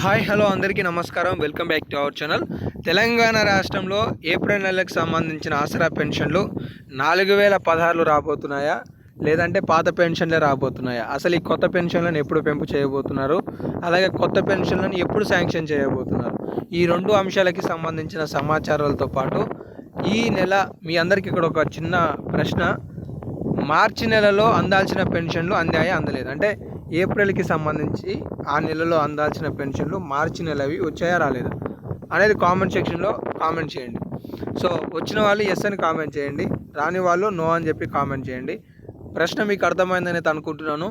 Hi hello అందరికీ నమస్కారం. Welcome back to our channel. Telangana రాష్ట్రంలో ఏప్రిల్ నెలకు సంబంధించిన ఆసరా పెన్షన్లు 4016 రాబోతున్నాయా, లేదంటే పాత పెన్షన్లే రాబోతున్నాయా? అసలు ఈ కొత్త పెన్షన్లను ఎప్పుడు పెంపు చేయబోతున్నారు, అలాగే కొత్త పెన్షన్లను ఎప్పుడు శాంక్షన్ చేయబోతున్నారు? ఈ రెండు అంశాలకి సంబంధించిన సమాచారాలతో పాటు ఈ నెల మీ అందరికీ ఇక్కడ ఒక చిన్న ప్రశ్న. మార్చి నెలలో అందాల్సిన పెన్షన్లు అందాయా అందలేదు? అంటే ఏప్రిల్కి సంబంధించి ఆ నెలలో అందాల్సిన పెన్షన్లు మార్చి నెలవి వచ్చాయా రాలేదా అనేది కామెంట్ సెక్షన్లో కామెంట్ చేయండి. సో వచ్చిన వాళ్ళు ఎస్ అని కామెంట్ చేయండి, రాని వాళ్ళు నో అని చెప్పి కామెంట్ చేయండి. ప్రశ్న మీకు అర్థమైందని అనుకుంటున్నాను.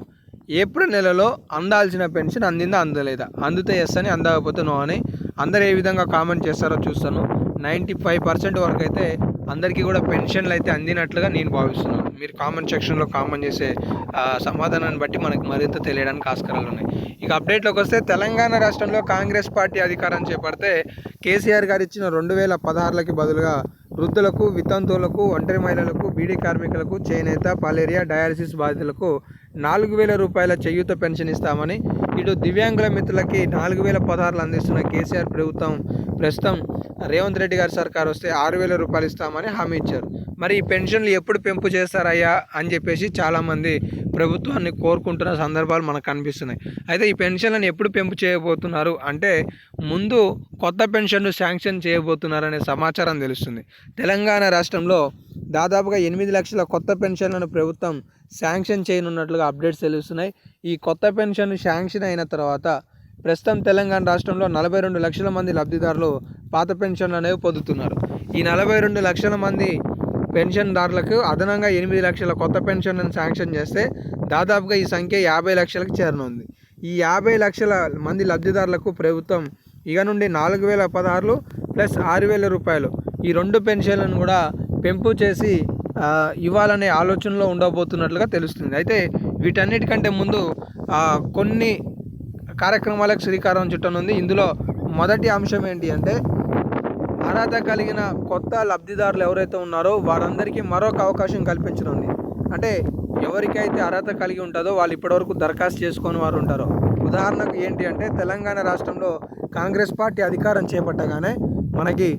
ఏప్రిల్ నెలలో అందాల్సిన పెన్షన్ అందిందా అందలేదా? అందితే ఎస్ అని, అందకపోతే నో అని. అందరు ఏ విధంగా కామెంట్ చేస్తారో చూస్తాను. 95% వరకు అయితే అందరికీ కూడా పెన్షన్లు అయితే అందినట్లుగా నేను భావిస్తున్నాను. మీరు కామెంట్ సెక్షన్లో కామెంట్ చేసే సమాధానాన్ని బట్టి మనకు మరింత తెలియడానికి ఆస్కారాలు ఉన్నాయి. ఇక అప్డేట్లోకి వస్తే, తెలంగాణ రాష్ట్రంలో కాంగ్రెస్ పార్టీ అధికారం చేపడితే కేసీఆర్ గారు ఇచ్చిన 2016లకి బదులుగా వృద్ధులకు, వితంతువులకు, ఒంటరి మహిళలకు, బీడీ కార్మికులకు, చేనేత, పాలేరియా, డయాలసిస్ బాధితులకు 4000 రూపాయల చేయూత పెన్షన్ ఇస్తామని, ఇటు దివ్యాంగుల మిత్రులకి 4016 అందిస్తున్న కేసీఆర్ ప్రభుత్వం ప్రస్తుతం రేవంత్ రెడ్డి గారి సర్కార్ వస్తే 6000 రూపాయలు ఇస్తామని హామీ ఇచ్చారు. మరి ఈ పెన్షన్లు ఎప్పుడు పెంపు చేస్తారయ్యా అని చెప్పేసి చాలామంది ప్రభుత్వాన్ని కోరుకుంటున్న సందర్భాలు మనకు కనిపిస్తున్నాయి. అయితే ఈ పెన్షన్లను ఎప్పుడు పెంపు చేయబోతున్నారు అంటే, ముందు కొత్త పెన్షన్లు శాంక్షన్ చేయబోతున్నారనే సమాచారం తెలుస్తుంది. తెలంగాణ రాష్ట్రంలో దాదాపుగా 8 లక్షల కొత్త పెన్షన్లను ప్రభుత్వం శాంక్షన్ చేయనున్నట్లుగా అప్డేట్స్ తెలుస్తున్నాయి. ఈ కొత్త పెన్షన్ శాంక్షన్ అయిన తర్వాత ప్రస్తుతం తెలంగాణ రాష్ట్రంలో 42 లక్షల మంది లబ్ధిదారులు పాత పెన్షన్లు అనేవి పొందుతున్నారు. ఈ 42 లక్షల మంది పెన్షన్దారులకు అదనంగా 8 లక్షల కొత్త పెన్షన్లను శాంక్షన్ చేస్తే దాదాపుగా ఈ సంఖ్య 50 లక్షలకు చేరనుంది. ఈ 50 లక్షల మంది లబ్ధిదారులకు ప్రభుత్వం ఇక నుండి 4016 ప్లస్ 6000 రూపాయలు ఈ రెండు పెన్షన్లను కూడా పెంపు చేసి ఇవ్వాలనే ఆలోచనలో ఉండబోతున్నట్లుగా తెలుస్తుంది. అయితే వీటన్నిటికంటే ముందు కొన్ని కార్యక్రమాలకు శ్రీకారం చుట్టనుంది. ఇందులో మొదటి అంశం ఏంటి అంటే, అర్హత కలిగిన కొత్త లబ్ధిదారులు ఎవరైతే ఉన్నారో వారందరికీ మరొక అవకాశం కల్పించనుంది. అంటే ఎవరికైతే అర్హత కలిగి ఉంటుందో వాళ్ళు ఇప్పటివరకు దరఖాస్తు చేసుకొని వారు ఉంటారో. ఉదాహరణకు ఏంటి అంటే, తెలంగాణ రాష్ట్రంలో కాంగ్రెస్ పార్టీ అధికారం చేపట్టగానే మనకి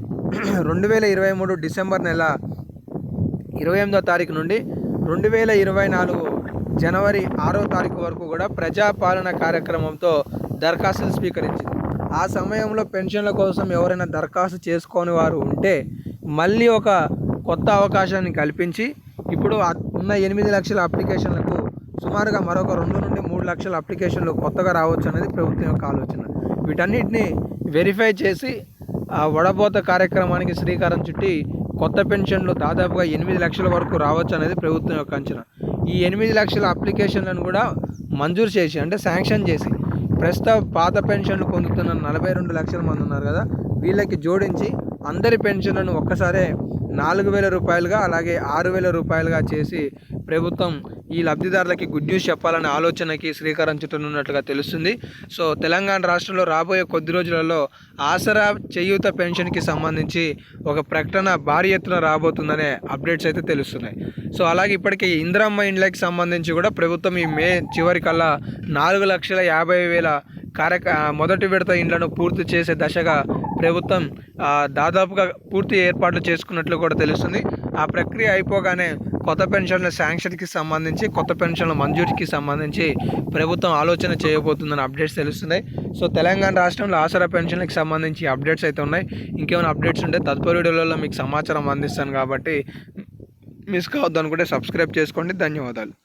2023 డిసెంబర్ నెల 28వ తారీఖు నుండి 2024 జనవరి 6వ తారీఖు వరకు కూడా ప్రజాపాలన కార్యక్రమంతో దరఖాస్తులు స్వీకరించింది. ఆ సమయంలో పెన్షన్ల కోసం ఎవరైనా దరఖాస్తు చేసుకొని వారు ఉంటే మళ్ళీ ఒక కొత్త అవకాశాన్ని కల్పించి ఇప్పుడు ఉన్న 8 లక్షల అప్లికేషన్లకు సుమారుగా మరొక 2 నుండి 3 లక్షల అప్లికేషన్లు కొత్తగా రావచ్చు అనేది ప్రభుత్వం యొక్క ఆలోచన. వీటన్నిటిని వెరిఫై చేసి వడబోత కార్యక్రమానికి శ్రీకారం చుట్టి కొత్త పెన్షన్లు దాదాపుగా 8 లక్షల వరకు రావచ్చు అనేది ప్రభుత్వం యొక్క అంచనా. ఈ 8 లక్షల అప్లికేషన్లను కూడా మంజూరు చేసి, అంటే శాంక్షన్ చేసి, ప్రస్తుతం పాత పెన్షన్లు పొందుతున్న 42 లక్షల మంది ఉన్నారు కదా, వీళ్ళకి జోడించి అందరి పెన్షన్లను ఒక్కసారే 4000 రూపాయలుగా అలాగే 6000 రూపాయలుగా చేసి ప్రభుత్వం ఈ లబ్ధిదారులకి గుడ్ న్యూస్ చెప్పాలనే ఆలోచనకి శ్రీకారం చుట్టనున్నట్లుగా తెలుస్తుంది. సో తెలంగాణ రాష్ట్రంలో రాబోయే కొద్ది రోజులలో ఆసరా చేయూత పెన్షన్కి సంబంధించి ఒక ప్రకటన భారీ ఎత్తున రాబోతుందనే అప్డేట్స్ అయితే తెలుస్తున్నాయి. సో అలాగే ఇప్పటికే ఇందిరమ్మ ఇండ్లకి సంబంధించి కూడా ప్రభుత్వం ఈ మే చివరికల్లా 4,50,000 మొదటి విడత ఇండ్లను పూర్తి చేసే దశగా ప్రభుత్వం దాదాపుగా పూర్తి ఏర్పాట్లు చేసుకున్నట్లు కూడా తెలుస్తుంది. ఆ ప్రక్రియ అయిపోగానే కొత్త పెన్షన్ల శాంక్షన్కి సంబంధించి, కొత్త పెన్షన్ల మంజూరికి సంబంధించి ప్రభుత్వం ఆలోచన చేయబోతుందని అప్డేట్స్ తెలుస్తున్నాయి. సో తెలంగాణ రాష్ట్రంలో ఆసరా పెన్షన్లకు సంబంధించి అప్డేట్స్ అయితే ఉన్నాయి. ఇంకేమైనా అప్డేట్స్ ఉంటే తదుపరి వీడియోలలో మీకు సమాచారం అందిస్తాను కాబట్టి మిస్ కావద్దు అనుకుంటే సబ్స్క్రైబ్ చేసుకోండి. ధన్యవాదాలు.